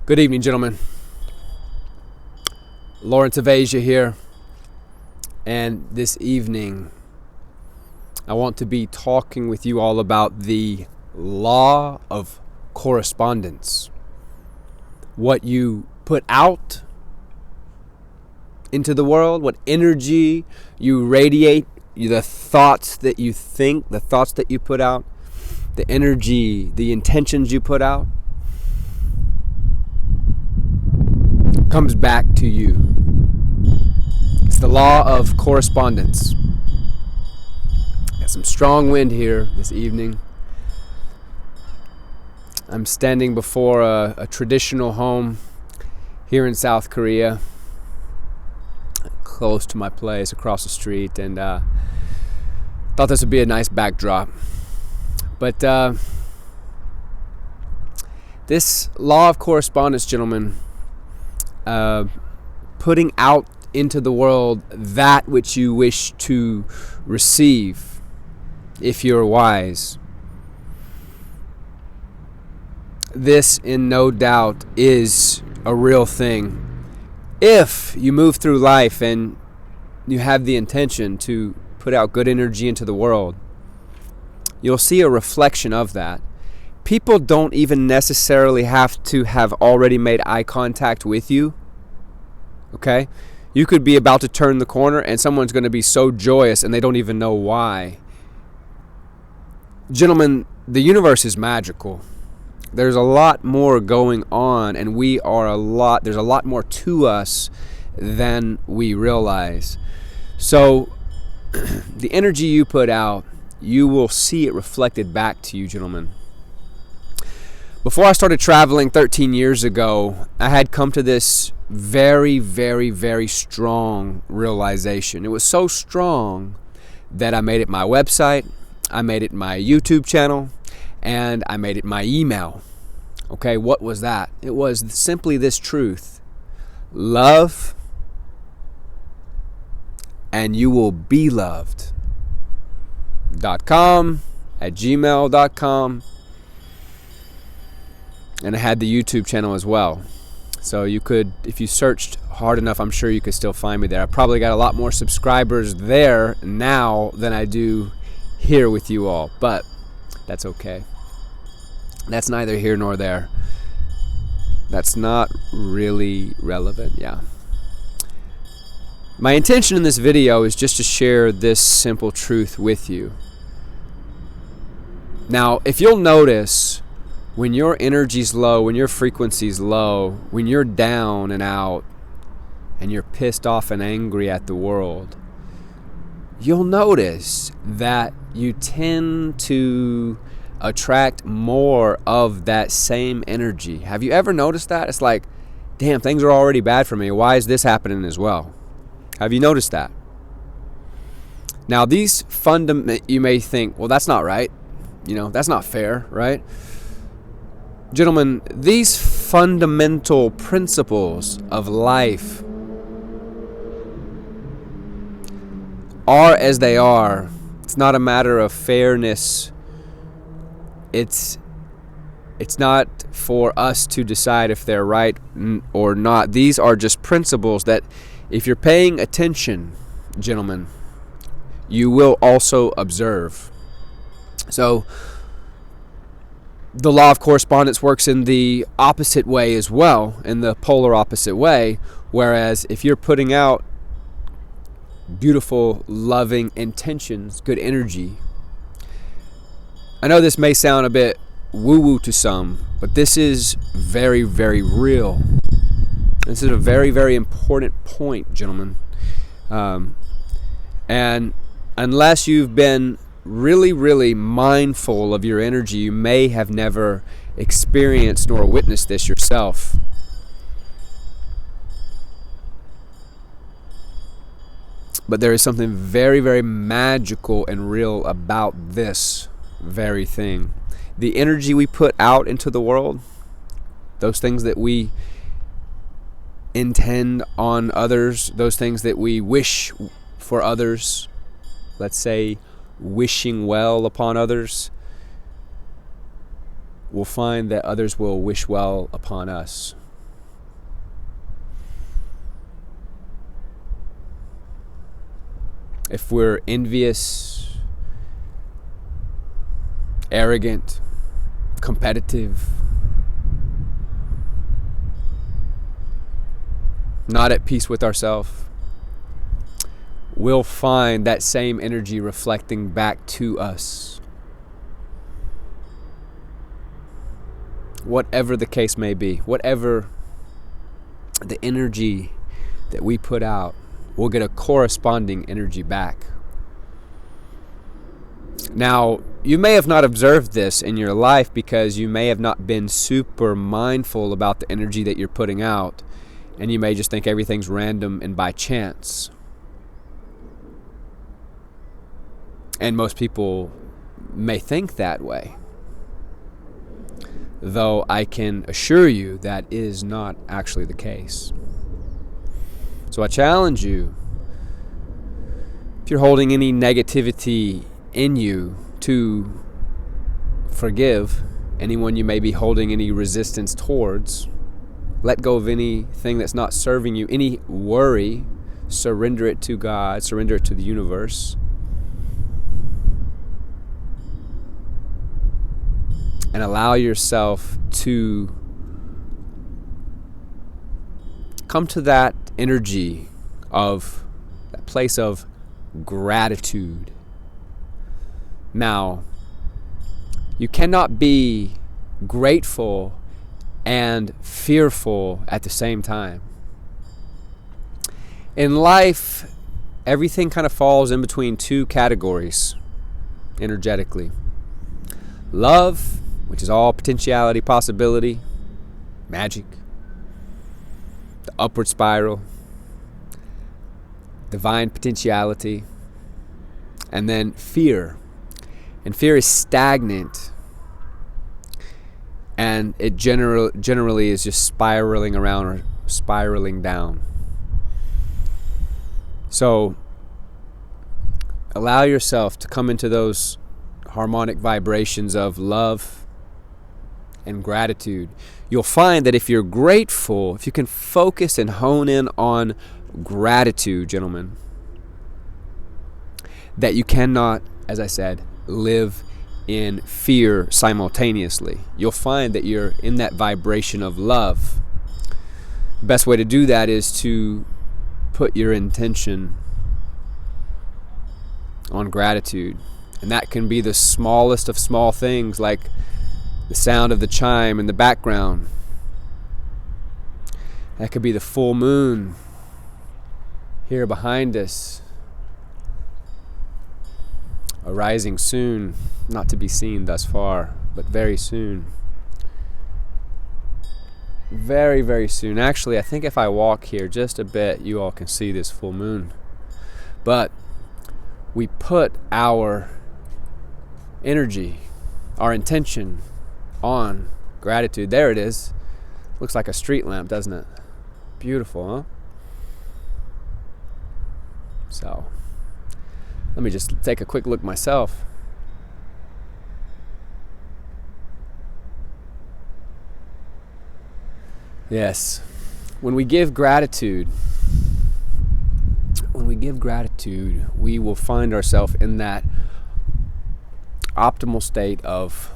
Good evening, gentlemen. Lawrenceofasia here. And this evening, I want to be talking with you all about the Law of Correspondence. What you put out into the world, what energy you radiate, the thoughts that you think, the thoughts that you put out, the energy, the intentions you put out, comes back to you. It's the Law of Correspondence. Got some strong wind here this evening. I'm standing before a traditional home here in South Korea, close to my place across the street, and thought this would be a nice backdrop. But this Law of Correspondence, gentlemen, putting out into the world that which you wish to receive, if you're wise. This, in no doubt, is a real thing. If you move through life and you have the intention to put out good energy into the world, you'll see a reflection of that. People don't even necessarily have to have already made eye contact with you. Okay? You could be about to turn the corner and someone's going to be so joyous and they don't even know why. Gentlemen, the universe is magical. There's a lot more going on, and there's a lot more to us than we realize. So the energy you put out, you will see it reflected back to you, gentlemen. Before I started traveling 13 years ago, I had come to this very, very, very strong realization. It was so strong that I made it my website, I made it my YouTube channel, and I made it my email. Okay, what was that? It was simply this truth. Love, and you will be loved. .com, at gmail.com. And I had the YouTube channel as well. So you could, if you searched hard enough, I'm sure you could still find me there. I probably got a lot more subscribers there now than I do here with you all. But that's okay. That's neither here nor there. That's not really relevant, yeah. My intention in this video is just to share this simple truth with you. Now, if you'll notice, when your energy's low, when your frequency's low, when you're down and out, and you're pissed off and angry at the world, you'll notice that you tend to attract more of that same energy. Have you ever noticed that? It's like, damn, things are already bad for me. Why is this happening as well? Have you noticed that? Now, these you may think, well, that's not right. That's not fair, right? Gentlemen, these fundamental principles of life are as they are. It's not a matter of fairness. It's not for us to decide if they're right or not. These are just principles that, if you're paying attention, gentlemen, you will also observe. So, the Law of Correspondence works in the opposite way as well, in the polar opposite way, whereas if you're putting out beautiful, loving intentions, good energy, I know this may sound a bit woo-woo to some, but this is very, very real. This is a very, very important point, gentlemen. And unless you've been really, really mindful of your energy, you may have never experienced nor witnessed this yourself. But there is something very, very magical and real about this very thing. The energy we put out into the world, those things that we intend on others, those things that we wish for others, let's say wishing well upon others, we'll find that others will wish well upon us. if we're envious, arrogant, competitive, not at peace with ourselves, we'll find that same energy reflecting back to us. Whatever the case may be, whatever the energy that we put out, we'll get a corresponding energy back. Now, you may have not observed this in your life because you may have not been super mindful about the energy that you're putting out, and you may just think everything's random and by chance. And most people may think that way, though I can assure you that is not actually the case. So I challenge you, if you're holding any negativity in you, to forgive anyone you may be holding any resistance towards. Let go of anything that's not serving you, any worry, surrender it to God, surrender it to the universe. And allow yourself to come to that energy of that place of gratitude. Now, you cannot be grateful and fearful at the same time. In life, everything kind of falls in between two categories energetically. Love, which is all potentiality, possibility, magic, the upward spiral, divine potentiality, and then fear. And fear is stagnant, and it generally is just spiraling around or spiraling down. So allow yourself to come into those harmonic vibrations of love and gratitude. You'll find that if you're grateful, if you can focus and hone in on gratitude, gentlemen, that you cannot, as I said, live in fear simultaneously. You'll find that you're in that vibration of love. The best way to do that is to put your intention on gratitude. And that can be the smallest of small things, like the sound of the chime in the background. That could be the full moon here behind us, arising soon, not to be seen thus far, but very soon. Very, very soon. Actually, I think if I walk here just a bit, you all can see this full moon. But we put our energy, our intention on gratitude. There it is. Looks like a street lamp, doesn't it? Beautiful, huh? So, let me just take a quick look myself. Yes, when we give gratitude, we will find ourselves in that optimal state of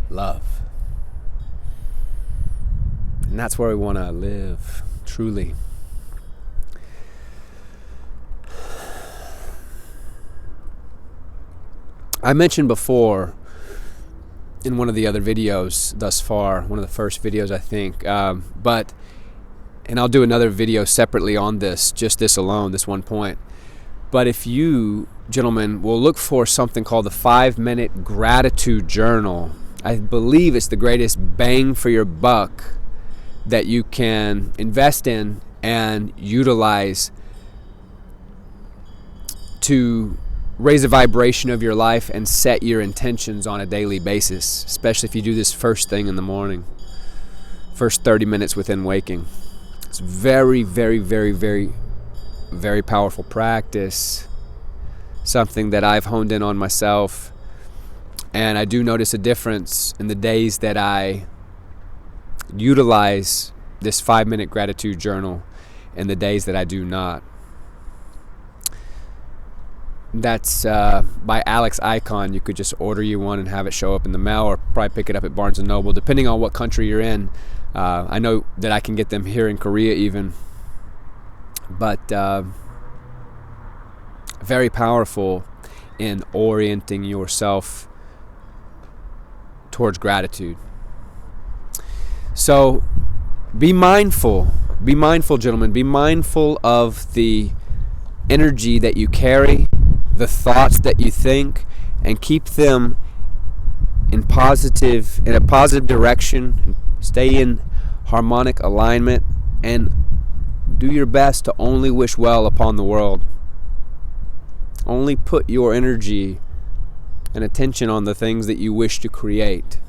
love. And that's where we want to live, truly. I mentioned before in one of the other videos thus far, one of the first videos I think, and I'll do another video separately on this, just this alone, this one point. But if you, gentlemen, will look for something called the 5-minute gratitude journal, I believe it's the greatest bang for your buck that you can invest in and utilize to raise the vibration of your life and set your intentions on a daily basis, especially if you do this first thing in the morning, first 30 minutes within waking. It's very, very, very, very, very powerful practice, something that I've honed in on myself, and I do notice a difference in the days that I utilize this 5-minute gratitude journal and the days that I do not. That's by Alex Icon. You could just order you one and have it show up in the mail, or probably pick it up at Barnes & Noble, depending on what country you're in. I know that I can get them here in Korea even. But very powerful in orienting yourself towards gratitude. So be mindful, gentlemen. Be mindful of the energy that you carry, the thoughts that you think, and keep them in a positive direction, and stay in harmonic alignment, and do your best to only wish well upon the world. Only put your energy and attention on the things that you wish to create.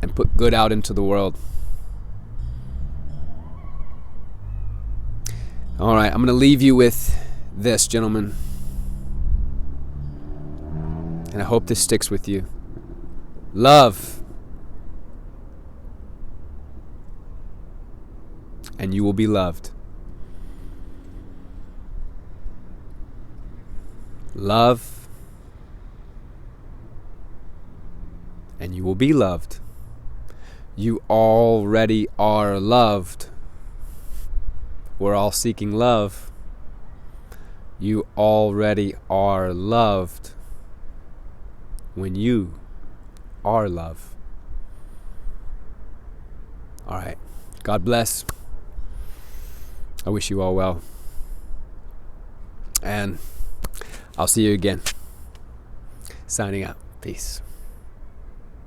And put good out into the world. All right, I'm going to leave you with this, gentlemen. And I hope this sticks with you. Love, and you will be loved. Love, and you will be loved. You already are loved. We're all seeking love. You already are loved when you are love. All right. God bless. I wish you all well. And I'll see you again. Signing out. Peace.